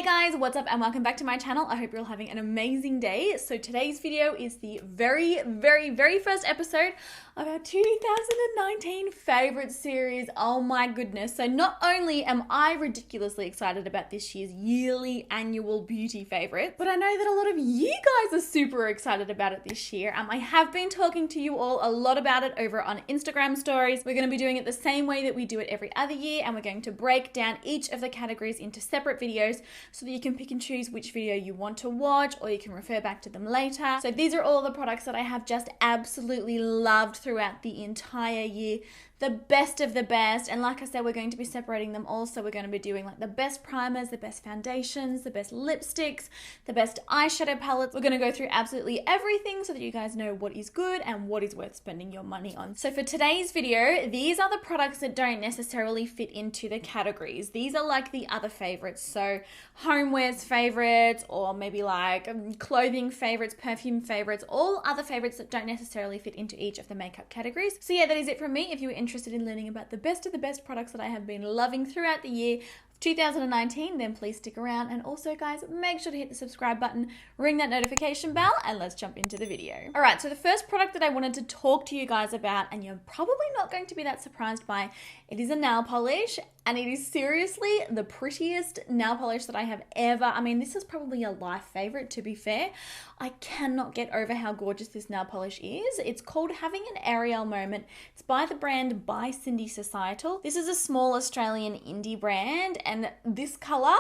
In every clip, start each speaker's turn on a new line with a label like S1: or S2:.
S1: Hey guys, what's up and welcome back to my channel. I hope you're all having an amazing day. So today's video is the very first episode of our 2019 favorite series. Oh my goodness. So not only am I ridiculously excited about this year's yearly annual beauty favorite, but I know that a lot of you guys are super excited about it this year. I have been talking to you all a lot about it over on Instagram stories. We're going to be doing it the same way that we do it every other year, and we're going to break down each of the categories into separate videos so that you can pick and choose which video you want to watch, or you can refer back to them later. So these are all the products that I have just absolutely loved throughout the entire year. The best of the best. And like I said, we're going to be separating them all. So we're going to be doing like the best primers, the best foundations, the best lipsticks, the best eyeshadow palettes. We're going to go through absolutely everything so that you guys know what is good and what is worth spending your money on. So for today's video, these are the products that don't necessarily fit into the categories. These are like the other favorites. So homewares favorites, or maybe like clothing favorites, perfume favorites, all other favorites that don't necessarily fit into each of the makeup categories. So yeah, that is it from me. If you were interested in learning about the best of the best products that I have been loving throughout the year 2019, then please stick around. And also guys, make sure to hit the subscribe button, ring that notification bell, and let's jump into the video. All right, so the first product that I wanted to talk to you guys about, and you're probably not going to be that surprised by, it is a nail polish, and it is seriously the prettiest nail polish that I have ever, I mean, this is probably a life favorite, to be fair. I cannot get over how gorgeous this nail polish is. It's called Having an Ariel Moment. It's by the brand By Cindy Societal. This is a small Australian indie brand, and this color,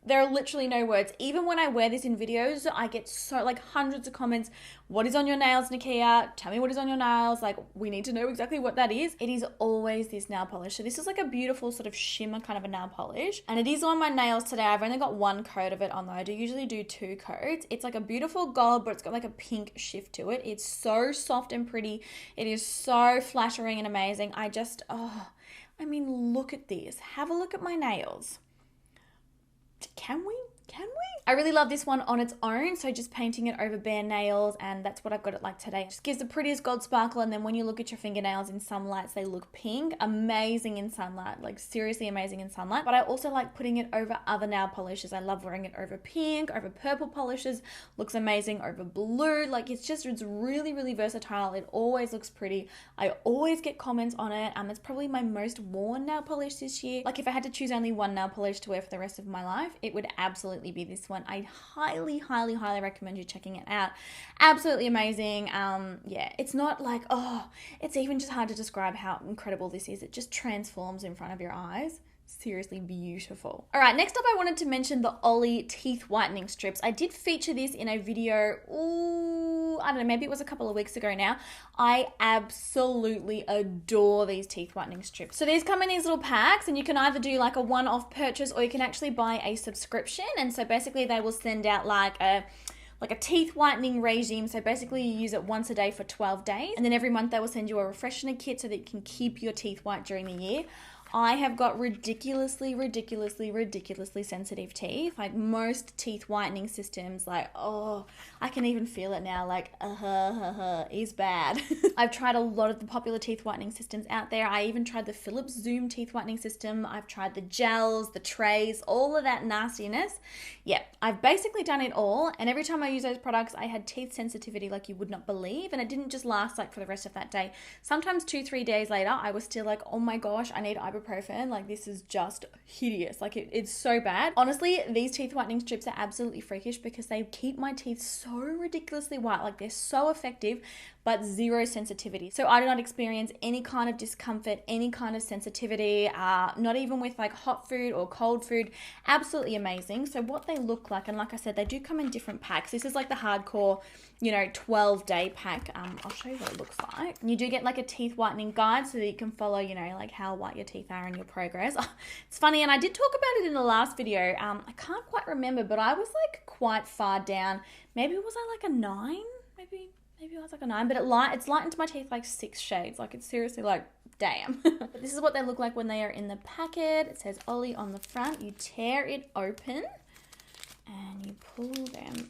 S1: there are literally no words. Even when I wear this in videos, I get so like hundreds of comments. What is on your nails, Nikkia? Tell me what is on your nails. Like, we need to know exactly what that is. It is always this nail polish. So this is like a beautiful sort of shimmer kind of a nail polish. And it is on my nails today. I've only got one coat of it on though. I do usually do 2 coats. It's like a beautiful gold, but it's got like a pink shift to it. It's so soft and pretty. It is so flattering and amazing. I mean, look at this. Have a look at my nails. Can we? I really love this one on its own, so just painting it over bare nails, and that's what I've got it like today. It just gives the prettiest gold sparkle, and then when you look at your fingernails in some lights, they look pink. Amazing in sunlight, like seriously amazing in sunlight. But I also like putting it over other nail polishes. I love wearing it over pink, over purple polishes. Looks amazing over blue. Like it's really versatile. It always looks pretty. I always get comments on it. It's probably my most worn nail polish this year. Like if I had to choose only one nail polish to wear for the rest of my life, it would absolutely be this one. I highly recommend you checking it out. Absolutely amazing. Yeah, it's not like, it's even just hard to describe how incredible this is. It just transforms in front of your eyes. Seriously beautiful. All right, next up I wanted to mention the Ollie teeth whitening strips. I did feature this in a video, I don't know, maybe it was a couple of weeks ago now. I absolutely adore these teeth whitening strips. So these come in these little packs, and you can either do like a one-off purchase, or you can actually buy a subscription. And so basically they will send out like a teeth whitening regime. So basically you use it once a day for 12 days. And then every month they will send you a refreshener kit so that you can keep your teeth white during the year. I have got ridiculously sensitive teeth. Like most teeth whitening systems, like, I can even feel it now, like, is bad. I've tried a lot of the popular teeth whitening systems out there. I even tried the Philips Zoom teeth whitening system. I've tried the gels, the trays, all of that nastiness. Yeah, I've basically done it all. And every time I use those products, I had teeth sensitivity like you would not believe. And it didn't just last like for the rest of that day. Sometimes 2-3 days later, I was still like, oh my gosh, I need ibuprofen. Like this is just hideous. Like it's so bad. Honestly, these teeth whitening strips are absolutely freakish because they keep my teeth so ridiculously white. Like they're so effective, but zero sensitivity. So I do not experience any kind of discomfort, any kind of sensitivity, not even with like hot food or cold food. Absolutely amazing. So what they look like, and like I said, they do come in different packs. This is like the hardcore, 12-day pack. I'll show you what it looks like. And you do get like a teeth whitening guide so that you can follow, like how white your teeth are and your progress. It's funny, and I did talk about it in the last video. I can't quite remember, but I was like quite far down. Maybe was I like a 9? Maybe it was like a 9, but it's lightened my teeth like 6 shades. Like it's seriously like, damn. But this is what they look like when they are in the packet. It says Ollie on the front. You tear it open, and you pull them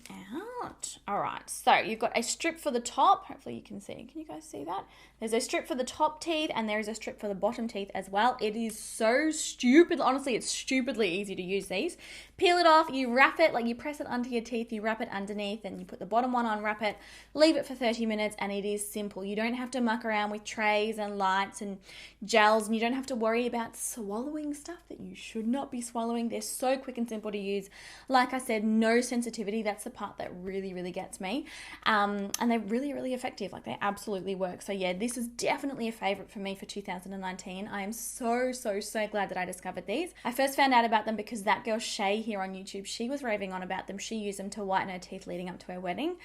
S1: out. All right, so you've got a strip for the top. Hopefully you can see. Can you guys see that? There's a strip for the top teeth and there is a strip for the bottom teeth as well. It is so stupid. Honestly, it's stupidly easy to use these. Peel it off, you wrap it, like you press it onto your teeth, you wrap it underneath, and you put the bottom one on, wrap it, leave it for 30 minutes, and it is simple. You don't have to muck around with trays and lights and gels, and you don't have to worry about swallowing stuff that you should not be swallowing. They're so quick and simple to use. Like I said, no sensitivity. That's the part that really, really gets me. And they're really, really effective. Like, they absolutely work. So yeah, this is definitely a favorite for me for 2019. I am so glad that I discovered these. I first found out about them because that girl Shay here on YouTube, she was raving on about them. She used them to whiten her teeth leading up to her wedding.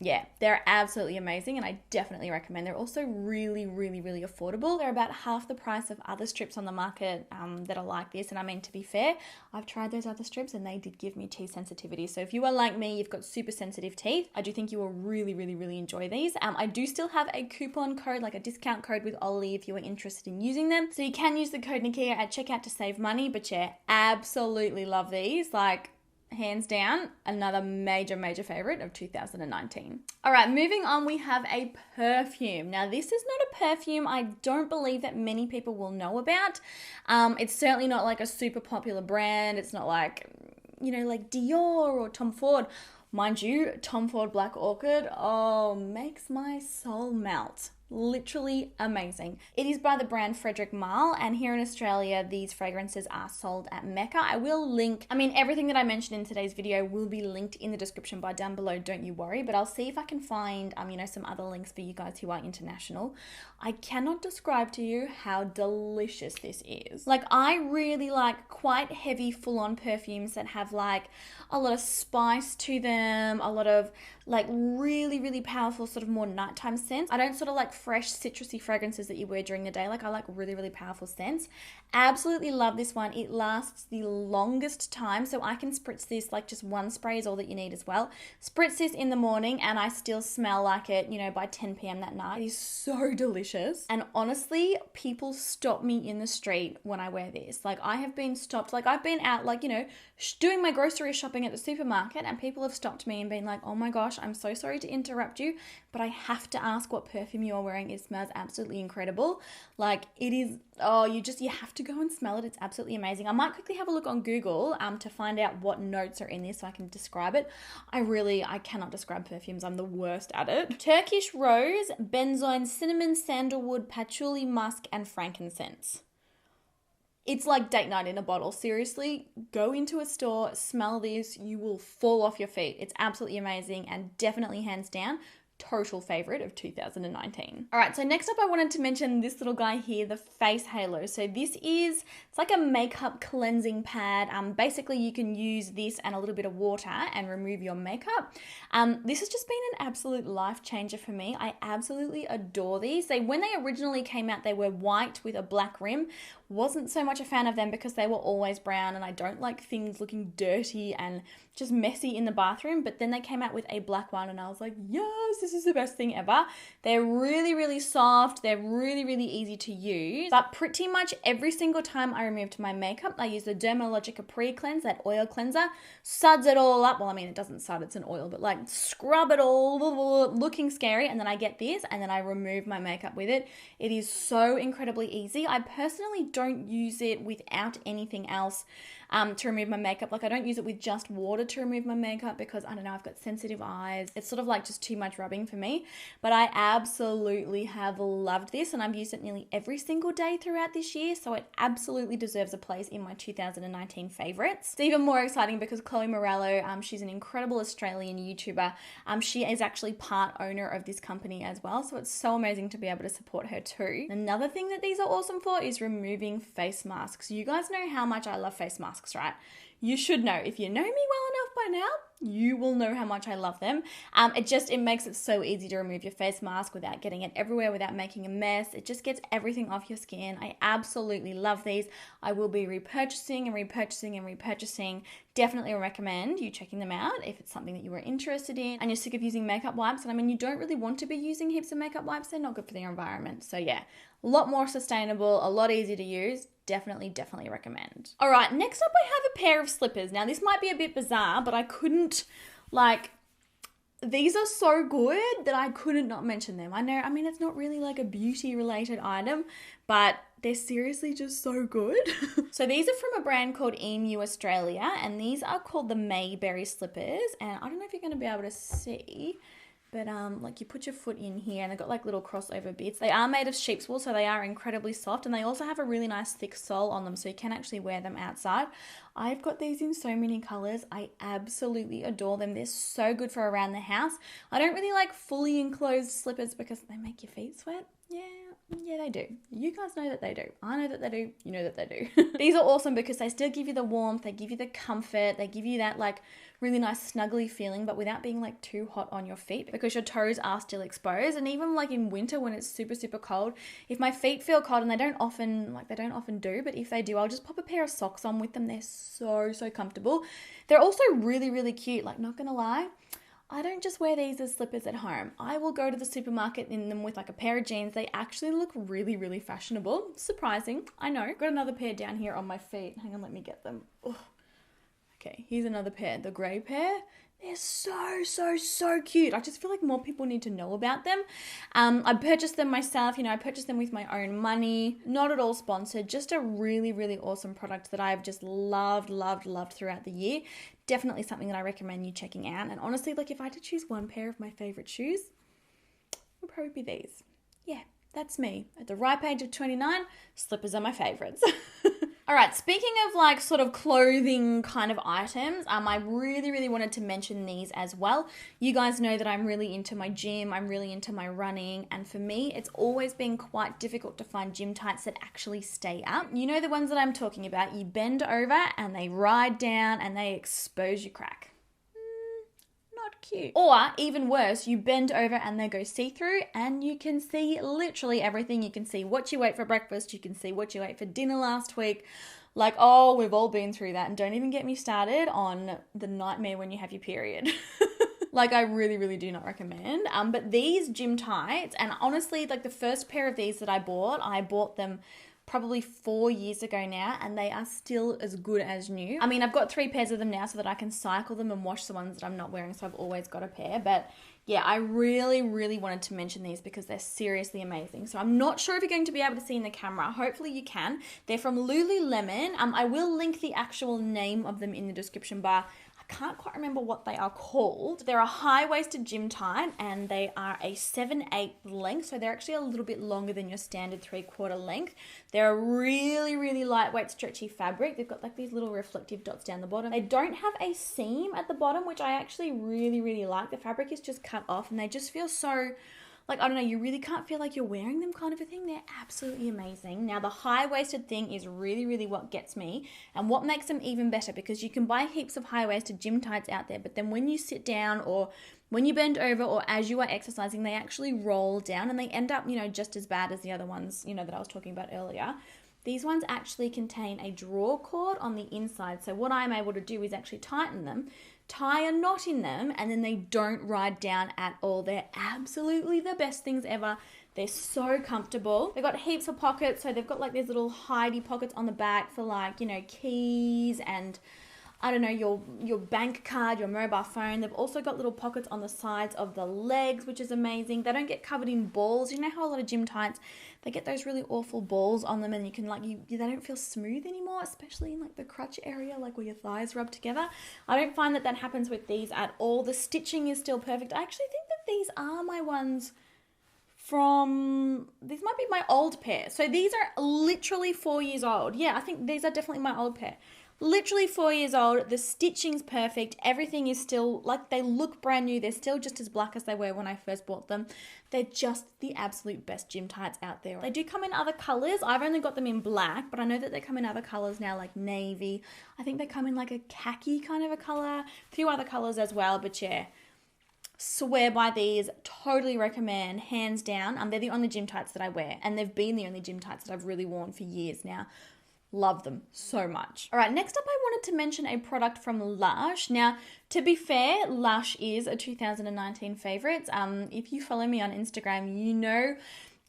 S1: Yeah, they're absolutely amazing and I definitely recommend. They're also really, really, really affordable. They're about half the price of other strips on the market that are like this. And I mean, to be fair, I've tried those other strips and they did give me teeth sensitivity. So if you are like me, you've got super sensitive teeth, I do think you will really, really, really enjoy these. I do still have a coupon code, like a discount code with Ollie if you are interested in using them. So you can use the code Nikkia at checkout to save money, but yeah, absolutely love these. Like, hands down, another major favorite of 2019. All right, moving on, we have a perfume. Now, this is not a perfume I don't believe that many people will know about. It's certainly not like a super popular brand. It's not like, you know, like Dior or Tom Ford. Mind you, Tom Ford Black Orchid, oh, makes my soul melt. Literally amazing. It is by the brand Frederic Malle, and here in Australia these fragrances are sold at Mecca. I will link, everything that I mentioned in today's video will be linked in the description bar down below, don't you worry, but I'll see if I can find some other links for you guys who are international. I cannot describe to you how delicious this is. Like, I really like quite heavy full-on perfumes that have like a lot of spice to them, a lot of like really, really powerful sort of more nighttime scents. I don't sort of like fresh citrusy fragrances that you wear during the day. Like, I like really, really powerful scents. Absolutely love this one. It lasts the longest time. So I can spritz this, like just one spray is all that you need as well. Spritz this in the morning and I still smell like it, by 10 p.m. that night. It is so delicious. And honestly, people stop me in the street when I wear this. Like, I have been stopped, like I've been out, like, doing my grocery shopping at the supermarket and people have stopped me and been like, oh my gosh, I'm so sorry to interrupt you, but I have to ask what perfume you're wearing. It smells absolutely incredible. Like, it is, you have to go and smell it. It's absolutely amazing. I might quickly have a look on Google to find out what notes are in this so I can describe it. I cannot describe perfumes. I'm the worst at it. Turkish rose, benzoin, cinnamon, sandalwood, patchouli, musk, and frankincense. It's like date night in a bottle. Seriously, go into a store, smell this, you will fall off your feet. It's absolutely amazing and definitely hands down total favorite of 2019. All right, so next up I wanted to mention this little guy here, the Face Halo. So it's like a makeup cleansing pad. Basically you can use this and a little bit of water and remove your makeup. This has just been an absolute life changer for me. I absolutely adore these. When they originally came out, they were white with a black rim. Wasn't so much a fan of them because they were always brown and I don't like things looking dirty and just messy in the bathroom. But then they came out with a black one and I was like, yes, this is the best thing ever. They're really, really soft. They're really, really easy to use. But pretty much every single time I removed my makeup, I use the Dermalogica Pre-Cleanse, that oil cleanser, suds it all up. Well, it doesn't sud, it's an oil, but like scrub it all, looking scary. And then I get this and then I remove my makeup with it. It is so incredibly easy. I personally don't use it without anything else to remove my makeup. Like, I don't use it with just water to remove my makeup because, I don't know, I've got sensitive eyes. It's sort of like just too much rubbing for me. But I absolutely have loved this and I've used it nearly every single day throughout this year. So it absolutely deserves a place in my 2019 favorites. It's even more exciting because Chloe Morello, she's an incredible Australian YouTuber. She is actually part owner of this company as well. So it's so amazing to be able to support her too. Another thing that these are awesome for is removing face masks. You guys know how much I love face masks, right? You should know. If you know me well enough by now, you will know how much I love them. It makes it so easy to remove your face mask without getting it everywhere, without making a mess. It just gets everything off your skin. I absolutely love these. I will be repurchasing and repurchasing and repurchasing. Definitely recommend you checking them out if it's something that you were interested in and you're sick of using makeup wipes. And I mean, you don't really want to be using heaps of makeup wipes. They're not good for the environment. So yeah, a lot more sustainable, a lot easier to use. Definitely recommend. All right, next up I have a pair of slippers. Now this might be a bit bizarre, but I couldn't, these are so good that I couldn't not mention them. I know, I mean, it's not really like a beauty related item, but they're seriously just so good. So these are from a brand called Emu Australia, and these are called the Mayberry slippers. And I don't know if you're going to be able to see, but like you put your foot in here and they've got like little crossover bits. They are made of sheep's wool, so they are incredibly soft, and they also have a really nice thick sole on them, so you can actually wear them outside. I've got these in so many colors. I absolutely adore them. They're so good for around the house. I don't really like fully enclosed slippers because they make your feet sweat. Yeah, they do. You guys know that they do. I know that they do. You know that they do. These are awesome because they still give you the warmth, they give you the comfort, they give you that like really nice snuggly feeling, but without being like too hot on your feet because your toes are still exposed. And even like in winter when it's super, super cold, if my feet feel cold, and they don't often do, but if they do, I'll just pop a pair of socks on with them. They're so comfortable. They're also really, really cute. Like, not gonna lie, I don't just wear these as slippers at home. I will go to the supermarket in them with like a pair of jeans. They actually look really, really fashionable. Surprising, I know. Got another pair down here on my feet. Hang on, let me get them. Oh. Okay, here's another pair, the grey pair. They're so cute. I just feel like more people need to know about them. I purchased them myself. I purchased them with my own money. Not at all sponsored. Just a really, really awesome product that I've just loved throughout the year. Definitely something that I recommend you checking out. And honestly, like if I had to choose one pair of my favorite shoes, it would probably be these. Yeah, that's me. At the ripe age of 29, slippers are my favorites. All right, speaking of like sort of clothing kind of items, I really wanted to mention these as well. You guys know that I'm really into my gym, I'm really into my running, and for me, it's always been quite difficult to find gym tights that actually stay up. You know the ones that I'm talking about. You bend over and they ride down and they expose your crack. Not cute. Or even worse, you bend over and they go see-through and you can see literally everything. You can see what you ate for breakfast, you can see what you ate for dinner last week. Like, oh, we've all been through that. And don't even get me started on the nightmare when you have your period. Like, I really do not recommend. But these gym tights, and honestly, like the first pair of these that I bought them probably 4 years ago now, and they are still as good as new. I mean, I've got 3 pairs of them now so that I can cycle them and wash the ones that I'm not wearing, so I've always got a pair. But yeah, I really wanted to mention these because they're seriously amazing. So I'm not sure if you're going to be able to see in the camera. Hopefully you can. They're from Lululemon. I will link the actual name of them in the description bar. I can't quite remember what they are called. They're a high-waisted gym tight and they are a 7/8 length. So they're actually a little bit longer than your standard 3/4 length. They're a really lightweight, stretchy fabric. They've got like these little reflective dots down the bottom. They don't have a seam at the bottom, which I actually really like. The fabric is just cut off and they just feel so, like, I don't know, you really can't feel like you're wearing them kind of a thing. They're absolutely amazing. Now, the high-waisted thing is really what gets me and what makes them even better, because you can buy heaps of high-waisted gym tights out there, but then when you sit down or when you bend over or as you are exercising, they actually roll down and they end up, just as bad as the other ones, that I was talking about earlier. These ones actually contain a draw cord on the inside. So what I'm able to do is actually tighten them, tie a knot in them, and then they don't ride down at all. They're absolutely the best things ever. They're so comfortable. They've got heaps of pockets. So they've got like these little hidey pockets on the back for like, keys and I don't know, your bank card, your mobile phone. They've also got little pockets on the sides of the legs, which is amazing. They don't get covered in balls. You know how a lot of gym tights, they get those really awful balls on them and you can they don't feel smooth anymore, especially in like the crotch area, like where your thighs rub together. I don't find that happens with these at all. The stitching is still perfect. I actually think that these are my ones these might be my old pair. So these are literally 4 years old. Yeah, I think these are definitely my old pair. Literally 4 years old. The stitching's perfect. Everything is still, like, they look brand new. They're still just as black as they were when I first bought them. They're just the absolute best gym tights out there. They do come in other colors. I've only got them in black, but I know that they come in other colors now, like navy. I think they come in like a khaki kind of a color. A few other colors as well, but yeah. Swear by these, totally recommend, hands down. They're the only gym tights that I wear, and they've been the only gym tights that I've really worn for years now. Love them so much. All right, next up I wanted to mention a product from Lush. Now, to be fair, Lush is a 2019 favorite. If you follow me on Instagram, you know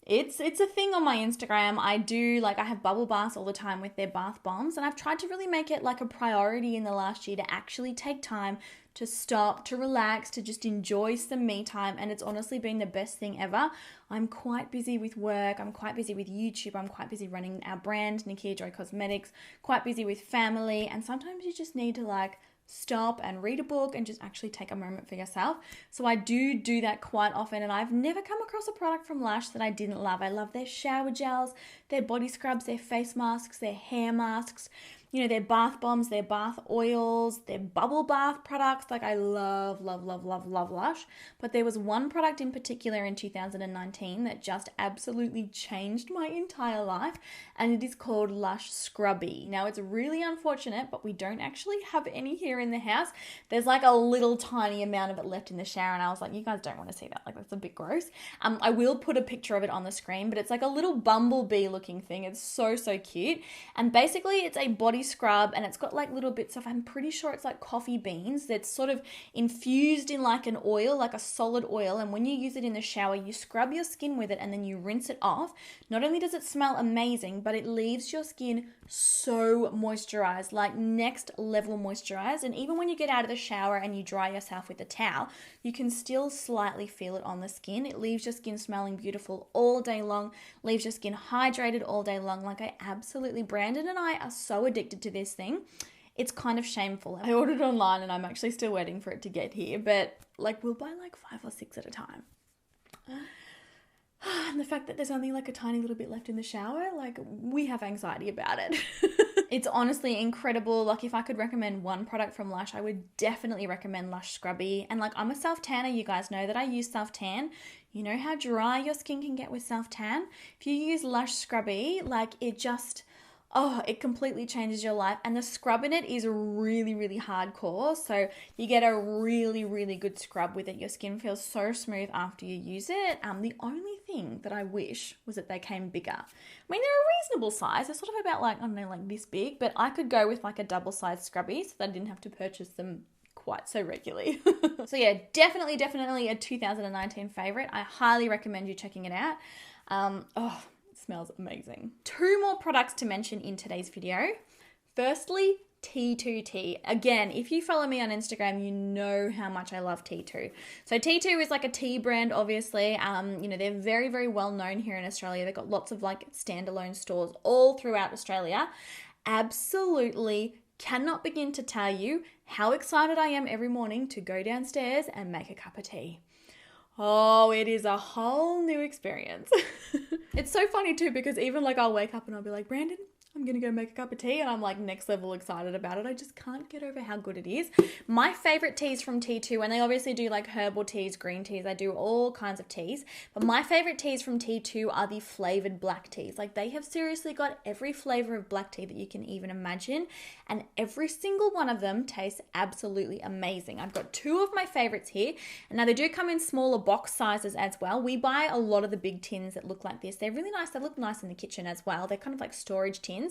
S1: it's a thing on my Instagram. I have bubble baths all the time with their bath bombs, and I've tried to really make it like a priority in the last year to actually take time to stop, to relax, to just enjoy some me time, and it's honestly been the best thing ever. I'm quite busy with work, I'm quite busy with YouTube, I'm quite busy running our brand, Nikkia Joy Cosmetics, quite busy with family, and sometimes you just need to like stop and read a book and just actually take a moment for yourself. So I do that quite often, and I've never come across a product from Lush that I didn't love. I love their shower gels, their body scrubs, their face masks, their hair masks, you know, their bath bombs, their bath oils, their bubble bath products. Like, I love Lush. But there was one product in particular in 2019 that just absolutely changed my entire life, and it is called Lush Scrubby. Now, it's really unfortunate, but we don't actually have any here in the house. There's like a little tiny amount of it left in the shower, and I was like, you guys don't want to see that. Like, that's a bit gross. I will put a picture of it on the screen, but it's like a little bumblebee looking thing. It's so cute. And basically it's a body scrub, and it's got like little bits of, I'm pretty sure it's like coffee beans that's sort of infused in like an oil, like a solid oil, and when you use it in the shower, you scrub your skin with it and then you rinse it off. Not only does it smell amazing, but it leaves your skin so moisturized, like next level moisturized. And even when you get out of the shower and you dry yourself with a towel, you can still slightly feel it on the skin. It leaves your skin smelling beautiful all day long, leaves your skin hydrated all day long. Like, I absolutely, Brandon and I are so addicted to this thing. It's kind of shameful. I ordered it online and I'm actually still waiting for it to get here, but like, we'll buy like 5 or 6 at a time. And the fact that there's only like a tiny little bit left in the shower, like, we have anxiety about it. It's honestly incredible. Like, if I could recommend one product from Lush, I would definitely recommend Lush Scrubby. And like, I'm a self-tanner. You guys know that I use self-tan. You know how dry your skin can get with self-tan? If you use Lush Scrubby, like, it just, it completely changes your life. And the scrub in it is really hardcore. So you get a really good scrub with it. Your skin feels so smooth after you use it. The only thing that I wish was that they came bigger. I mean, they're a reasonable size. They're sort of about like, I don't know, like this big, but I could go with like a double-sized scrubby so that I didn't have to purchase them quite so regularly. So yeah, definitely a 2019 favorite. I highly recommend you checking it out. It smells amazing. 2 more products to mention in today's video. Firstly, T2T. Again, if you follow me on Instagram, you know how much I love T2. So T2 is like a tea brand, obviously. You know, they're very well known here in Australia. They've got lots of like standalone stores all throughout Australia. Absolutely cannot begin to tell you how excited I am every morning to go downstairs and make a cup of tea. Oh, it is a whole new experience. It's so funny too, because even like I'll wake up and I'll be like, Brandon, I'm going to go make a cup of tea, and I'm like next level excited about it. I just can't get over how good it is. My favorite teas from T2, and they obviously do like herbal teas, green teas, I do all kinds of teas, but my favorite teas from T2 are the flavored black teas. Like, they have seriously got every flavor of black tea that you can even imagine, and every single one of them tastes absolutely amazing. I've got 2 of my favorites here, and now they do come in smaller box sizes as well. We buy a lot of the big tins that look like this. They're really nice. They look nice in the kitchen as well. They're kind of like storage tins.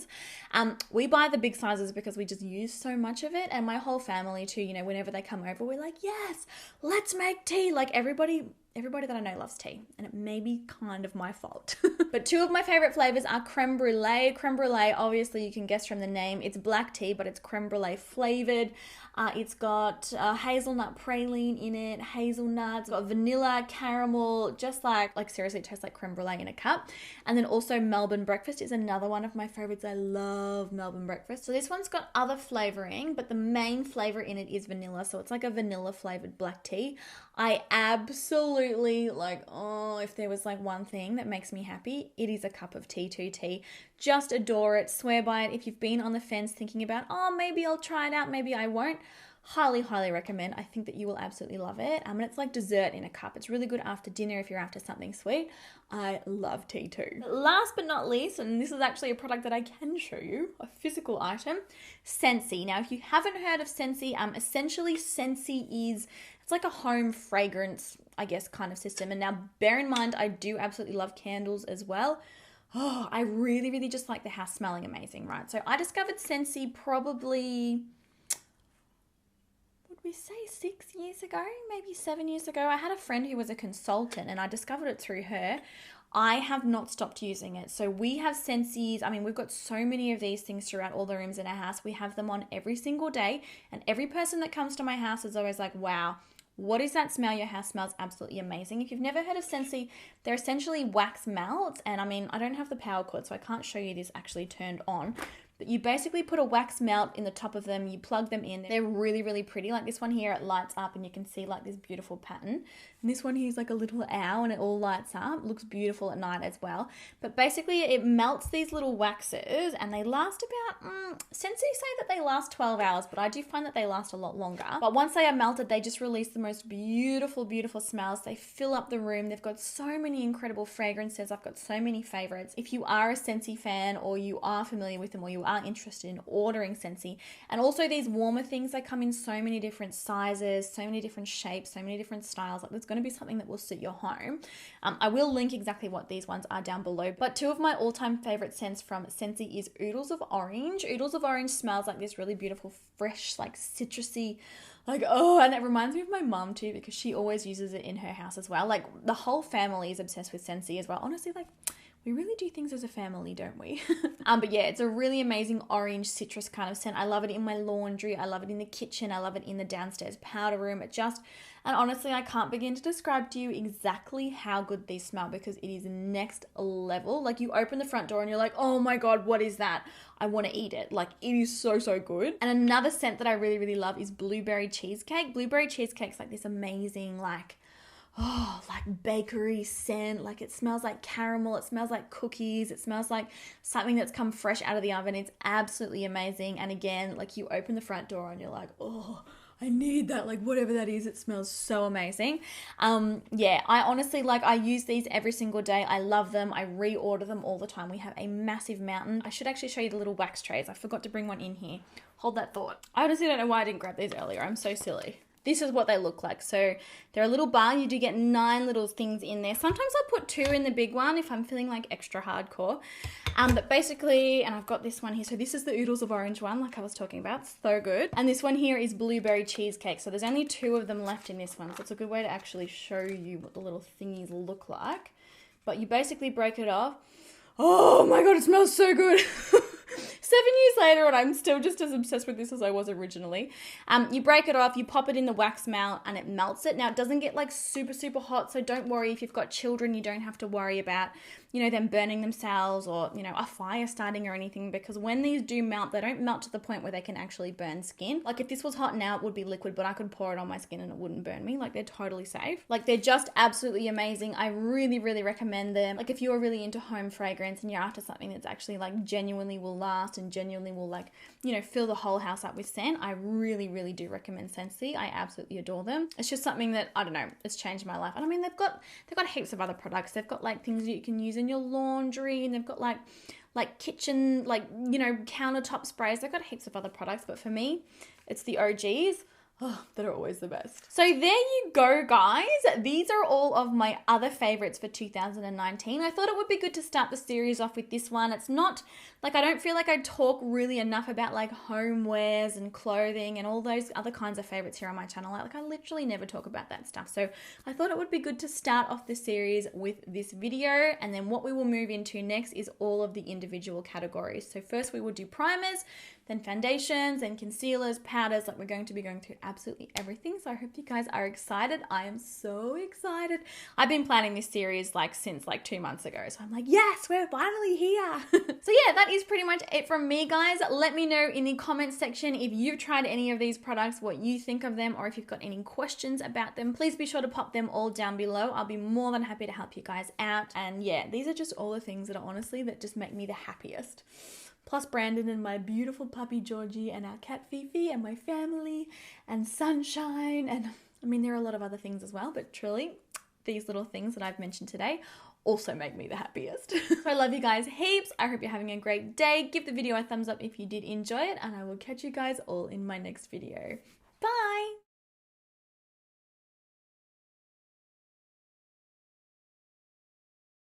S1: We buy the big sizes because we just use so much of it, and my whole family too, you know, whenever they come over, we're like, yes, let's make tea. Like, everybody that I know loves tea, and it may be kind of my fault. But 2 of my favorite flavors are creme brulee. Creme brulee, obviously you can guess from the name, it's black tea, but it's creme brulee flavored. It's got hazelnut praline in it, hazelnuts, it's got vanilla, caramel, just like seriously, it tastes like creme brulee in a cup. And then also Melbourne breakfast is another one of my favorites. I love Melbourne breakfast. So this one's got other flavoring, but the main flavor in it is vanilla. So it's like a vanilla flavored black tea. I absolutely absolutely like, oh, if there was like one thing that makes me happy, it is a cup of tea. Just adore it, swear by it. If you've been on the fence thinking about, oh, maybe I'll try it out, maybe I won't, highly recommend. I think that you will absolutely love it. And it's like dessert in a cup. It's really good after dinner if you're after something sweet. I love tea too. Last but not least, and this is actually a product that I can show you, a physical item, Scentsy. Now, if you haven't heard of Scentsy, essentially Scentsy is, it's like a home fragrance, I guess, kind of system. And now bear in mind, I do absolutely love candles as well. Oh, I really just like the house smelling amazing, right? So I discovered Scentsy probably, we say 6 years ago, maybe 7 years ago. I had a friend who was a consultant and I discovered it through her. I have not stopped using it. So we have Scentsys. I mean, we've got so many of these things throughout all the rooms in our house. We have them on every single day. And every person that comes to my house is always like, wow, what is that smell? Your house smells absolutely amazing. If you've never heard of Scentsy, they're essentially wax melts. And I mean, I don't have the power cord, so I can't show you this actually turned on. But you basically put a wax melt in the top of them, you plug them in. They're really pretty. Like this one here, it lights up and you can see like this beautiful pattern. And this one here is like a little owl and it all lights up. Looks beautiful at night as well. But basically it melts these little waxes and they last about, Scentsy say that they last 12 hours, but I do find that they last a lot longer. But once they are melted, they just release the most beautiful smells. They fill up the room. They've got so many incredible fragrances. I've got so many favorites. If you are a Scentsy fan or you are familiar with them or you are interested in ordering Scentsy, and also these warmer things, they come in so many different sizes, so many different shapes, so many different styles. Like there's going to be something that will suit your home. I will link exactly what these ones are down below, but two of my all-time favorite scents from Scentsy is Oodles of Orange. Oodles of Orange smells like this really beautiful, fresh, like citrusy, like, oh, and it reminds me of my mum too, because she always uses it in her house as well. Like the whole family is obsessed with Scentsy as well. Honestly, like we really do things as a family, don't we? But yeah, it's a really amazing orange citrus kind of scent. I love it in my laundry. I love it in the kitchen. I love it in the downstairs powder room. And honestly, I can't begin to describe to you exactly how good these smell because it is next level. Like you open the front door and you're like, oh my God, what is that? I want to eat it. Like it is so good. And another scent that I really love is Blueberry Cheesecake. Blueberry Cheesecake's like this amazing, like bakery scent. Like it smells like caramel, it smells like cookies, it smells like something that's come fresh out of the oven. It's absolutely amazing. And again, like you open the front door and you're like, oh, I need that, like whatever that is, it smells so amazing. Yeah, I honestly, like I use these every single day. I love them. I reorder them all the time. We have a massive mountain. I should actually show you the little wax trays. I forgot to bring one in here. Hold that thought. I honestly don't know why I didn't grab these earlier. I'm so silly. This is what they look like. So they're a little bar. You do get 9 little things in there. Sometimes I put 2 in the big one if I'm feeling like extra hardcore. But basically, and I've got this one here. So this is the Oodles of Orange one, like I was talking about. So good. And this one here is Blueberry Cheesecake. So there's only 2 of them left in this one. So it's a good way to actually show you what the little thingies look like. But you basically break it off. Oh my God, it smells so good. 7 years later and I'm still just as obsessed with this as I was originally. You break it off, you pop it in the wax melt and it melts it. Now it doesn't get like super hot, so don't worry if you've got children, you don't have to worry about, you know, them burning themselves or, you know, a fire starting or anything, because when these do melt, they don't melt to the point where they can actually burn skin. Like if this was hot now, it would be liquid, but I could pour it on my skin and it wouldn't burn me. Like they're totally safe. Like they're just absolutely amazing. I really recommend them. Like if you're really into home fragrance and you're after something that's actually like genuinely will last and genuinely will, like, you know, fill the whole house up with scent, I really do recommend Scentsy. I absolutely adore them. It's just something that, I don't know, it's changed my life. And I mean, they've got heaps of other products. They've got like things that you can use in your laundry, and they've got like kitchen, like, you know, countertop sprays. They've got heaps of other products, but for me, it's the OGs. Oh, that are always the best. So there you go, guys. These are all of my other favorites for 2019. I thought it would be good to start the series off with this one. It's not, like, I don't feel like I talk really enough about like homewares and clothing and all those other kinds of favorites here on my channel. Like I literally never talk about that stuff. So I thought it would be good to start off the series with this video, and then what we will move into next is all of the individual categories. So first we will do primers, then foundations and concealers, powders. Like, we're going to be going through absolutely everything. So I hope you guys are excited. I am so excited. I've been planning this series since 2 months ago. So I'm like, yes, we're finally here. So yeah, that is pretty much it from me, guys. Let me know in the comments section if you've tried any of these products, what you think of them, or if you've got any questions about them. Please be sure to pop them all down below. I'll be more than happy to help you guys out. And yeah, these are just all the things that are honestly that just make me the happiest. Plus Brandon and my beautiful puppy Georgie and our cat Fifi and my family and sunshine. And I mean, there are a lot of other things as well, but truly these little things that I've mentioned today also make me the happiest. So I love you guys heaps. I hope you're having a great day. Give the video a thumbs up if you did enjoy it, and I will catch you guys all in my next video.